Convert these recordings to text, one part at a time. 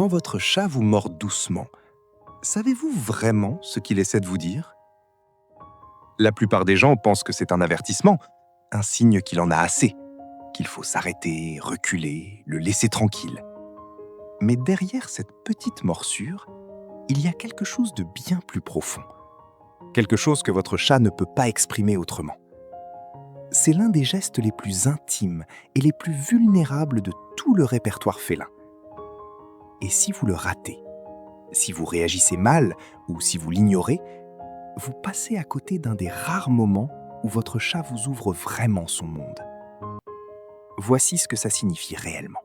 Quand votre chat vous mord doucement, savez-vous vraiment ce qu'il essaie de vous dire? La plupart des gens pensent que c'est un avertissement, un signe qu'il en a assez, qu'il faut s'arrêter, reculer, le laisser tranquille. Mais derrière cette petite morsure, il y a quelque chose de bien plus profond. Quelque chose que votre chat ne peut pas exprimer autrement. C'est l'un des gestes les plus intimes et les plus vulnérables de tout le répertoire félin. Et si vous le ratez, si vous réagissez mal ou si vous l'ignorez, vous passez à côté d'un des rares moments où votre chat vous ouvre vraiment son monde. Voici ce que ça signifie réellement.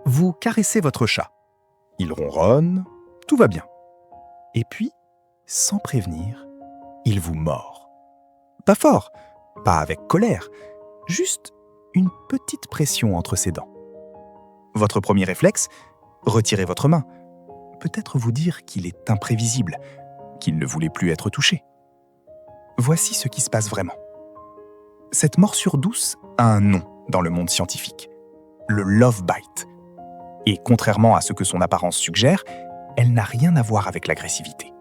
Vous caressez votre chat. Il ronronne, tout va bien. Et puis, sans prévenir, il vous mord. Pas fort, pas avec colère, juste une petite pression entre ses dents. Votre premier réflexe, retirez votre main. Peut-être vous dire qu'il est imprévisible, qu'il ne voulait plus être touché. Voici ce qui se passe vraiment. Cette morsure douce a un nom dans le monde scientifique, le love bite. Et contrairement à ce que son apparence suggère, elle n'a rien à voir avec l'agressivité.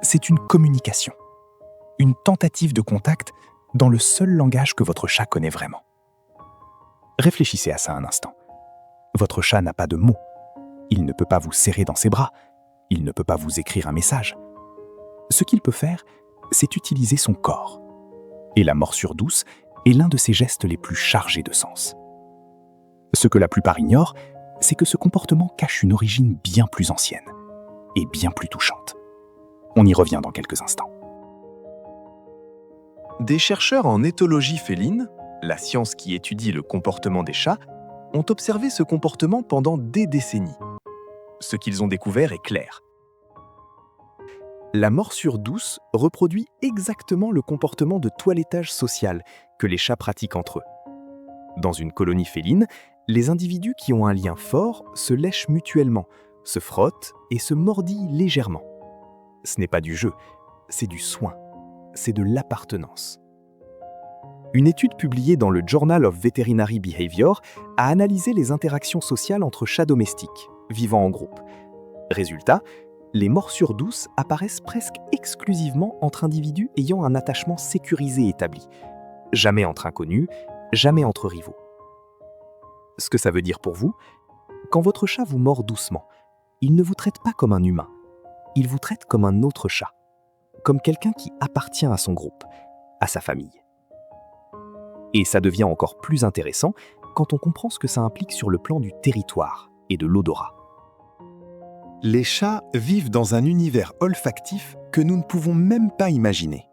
C'est une communication, une tentative de contact dans le seul langage que votre chat connaît vraiment. Réfléchissez à ça un instant. Votre chat n'a pas de mots. Il ne peut pas vous serrer dans ses bras. Il ne peut pas vous écrire un message. Ce qu'il peut faire, c'est utiliser son corps. Et la morsure douce est l'un de ses gestes les plus chargés de sens. Ce que la plupart ignorent, c'est que ce comportement cache une origine bien plus ancienne et bien plus touchante. On y revient dans quelques instants. Des chercheurs en éthologie féline, la science qui étudie le comportement des chats, ont observé ce comportement pendant des décennies. Ce qu'ils ont découvert est clair. La morsure douce reproduit exactement le comportement de toilettage social que les chats pratiquent entre eux. Dans une colonie féline, les individus qui ont un lien fort se lèchent mutuellement, se frottent et se mordillent légèrement. Ce n'est pas du jeu, c'est du soin, c'est de l'appartenance. Une étude publiée dans le Journal of Veterinary Behavior a analysé les interactions sociales entre chats domestiques, vivant en groupe. Résultat, les morsures douces apparaissent presque exclusivement entre individus ayant un attachement sécurisé établi. Jamais entre inconnus, jamais entre rivaux. Ce que ça veut dire pour vous, quand votre chat vous mord doucement, il ne vous traite pas comme un humain, il vous traite comme un autre chat, comme quelqu'un qui appartient à son groupe, à sa famille. Et ça devient encore plus intéressant quand on comprend ce que ça implique sur le plan du territoire et de l'odorat. Les chats vivent dans un univers olfactif que nous ne pouvons même pas imaginer.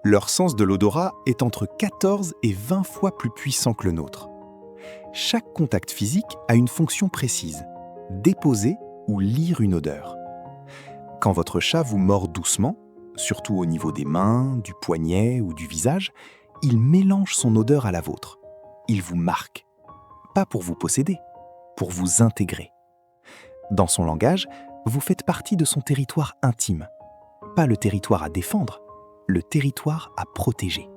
Leur sens de l'odorat est entre 14 et 20 fois plus puissant que le nôtre. Chaque contact physique a une fonction précise, déposer ou lire une odeur. Quand votre chat vous mord doucement, surtout au niveau des mains, du poignet ou du visage, il mélange son odeur à la vôtre. Il vous marque. Pas pour vous posséder, pour vous intégrer. Dans son langage, vous faites partie de son territoire intime. Pas le territoire à défendre, le territoire à protéger.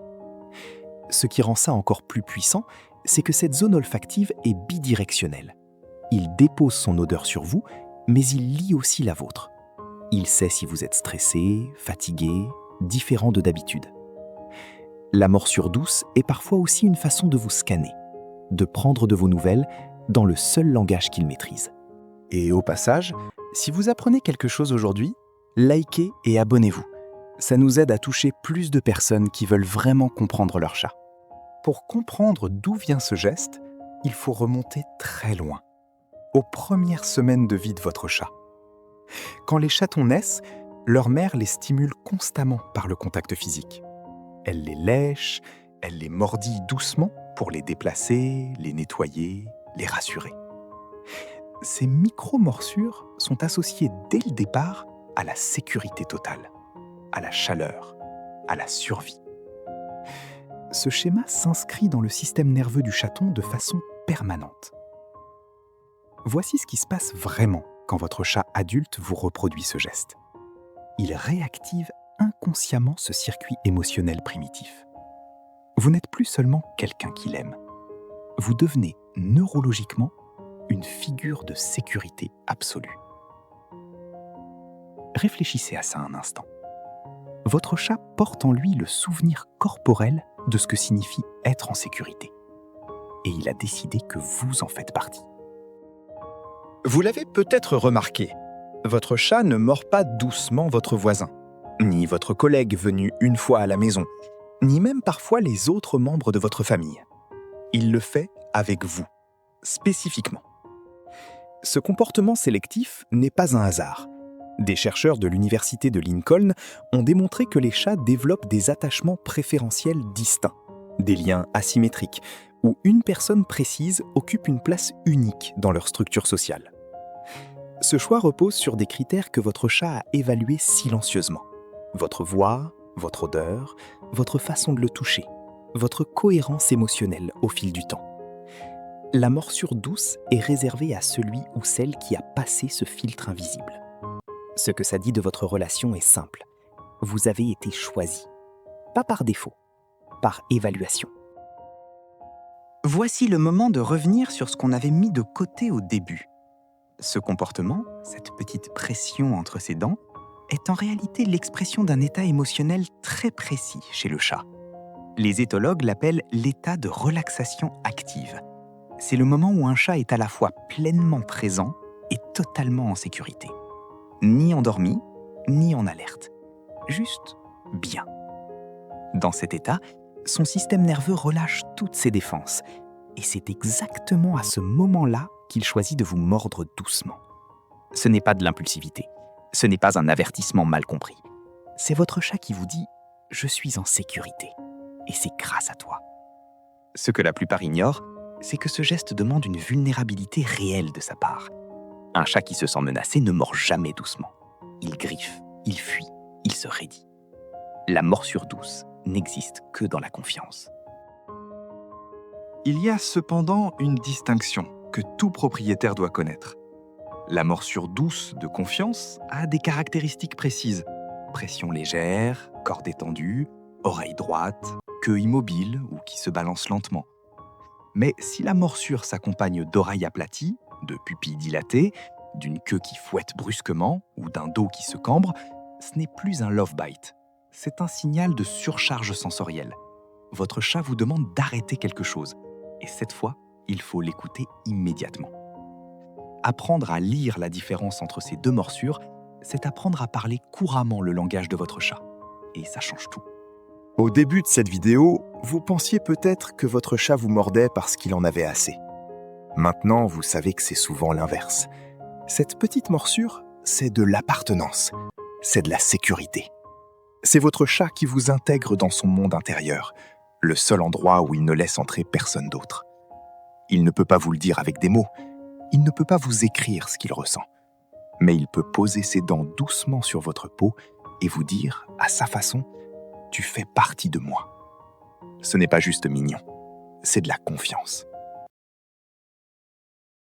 Ce qui rend ça encore plus puissant, c'est que cette zone olfactive est bidirectionnelle. Il dépose son odeur sur vous, mais il lit aussi la vôtre. Il sait si vous êtes stressé, fatigué, différent de d'habitude. La morsure douce est parfois aussi une façon de vous scanner, de prendre de vos nouvelles dans le seul langage qu'il maîtrise. Et au passage, si vous apprenez quelque chose aujourd'hui, likez et abonnez-vous. Ça nous aide à toucher plus de personnes qui veulent vraiment comprendre leur chat. Pour comprendre d'où vient ce geste, il faut remonter très loin, aux premières semaines de vie de votre chat. Quand les chatons naissent, leur mère les stimule constamment par le contact physique. Elle les lèche, elle les mordille doucement pour les déplacer, les nettoyer, les rassurer. Ces micro-morsures sont associées dès le départ à la sécurité totale, à la chaleur, à la survie. Ce schéma s'inscrit dans le système nerveux du chaton de façon permanente. Voici ce qui se passe vraiment quand votre chat adulte vous reproduit ce geste. Il réactive inconsciemment ce circuit émotionnel primitif. Vous n'êtes plus seulement quelqu'un qu'il aime. Vous devenez neurologiquement une figure de sécurité absolue. Réfléchissez à ça un instant. Votre chat porte en lui le souvenir corporel de ce que signifie être en sécurité. Et il a décidé que vous en faites partie. Vous l'avez peut-être remarqué, votre chat ne mord pas doucement votre voisin, ni votre collègue venu une fois à la maison, ni même parfois les autres membres de votre famille. Il le fait avec vous, spécifiquement. Ce comportement sélectif n'est pas un hasard. Des chercheurs de l'université de Lincoln ont démontré que les chats développent des attachements préférentiels distincts, des liens asymétriques, où une personne précise occupe une place unique dans leur structure sociale. Ce choix repose sur des critères que votre chat a évalués silencieusement. Votre voix, votre odeur, votre façon de le toucher, votre cohérence émotionnelle au fil du temps. La morsure douce est réservée à celui ou celle qui a passé ce filtre invisible. Ce que ça dit de votre relation est simple. Vous avez été choisi. Pas par défaut, par évaluation. Voici le moment de revenir sur ce qu'on avait mis de côté au début. Ce comportement, cette petite pression entre ses dents, est en réalité l'expression d'un état émotionnel très précis chez le chat. Les éthologues l'appellent l'état de relaxation active. C'est le moment où un chat est à la fois pleinement présent et totalement en sécurité. Ni endormi, ni en alerte. Juste bien. Dans cet état, son système nerveux relâche toutes ses défenses. Et c'est exactement à ce moment-là qu'il choisit de vous mordre doucement. Ce n'est pas de l'impulsivité. Ce n'est pas un avertissement mal compris. C'est votre chat qui vous dit « Je suis en sécurité. Et c'est grâce à toi. » Ce que la plupart ignorent, c'est que ce geste demande une vulnérabilité réelle de sa part. Un chat qui se sent menacé ne mord jamais doucement. Il griffe, il fuit, il se raidit. La morsure douce n'existe que dans la confiance. Il y a cependant une distinction que tout propriétaire doit connaître. La morsure douce de confiance a des caractéristiques précises. Pression légère, corps détendu, oreille droite, queue immobile ou qui se balance lentement. Mais si la morsure s'accompagne d'oreilles aplaties, de pupilles dilatées, d'une queue qui fouette brusquement ou d'un dos qui se cambre, ce n'est plus un love bite. C'est un signal de surcharge sensorielle. Votre chat vous demande d'arrêter quelque chose. Et cette fois, il faut l'écouter immédiatement. Apprendre à lire la différence entre ces deux morsures, c'est apprendre à parler couramment le langage de votre chat. Et ça change tout. Au début de cette vidéo, vous pensiez peut-être que votre chat vous mordait parce qu'il en avait assez. Maintenant, vous savez que c'est souvent l'inverse. Cette petite morsure, c'est de l'appartenance, c'est de la sécurité. C'est votre chat qui vous intègre dans son monde intérieur, le seul endroit où il ne laisse entrer personne d'autre. Il ne peut pas vous le dire avec des mots, il ne peut pas vous écrire ce qu'il ressent, mais il peut poser ses dents doucement sur votre peau et vous dire, à sa façon, « Tu fais partie de moi ». Ce n'est pas juste mignon, c'est de la confiance.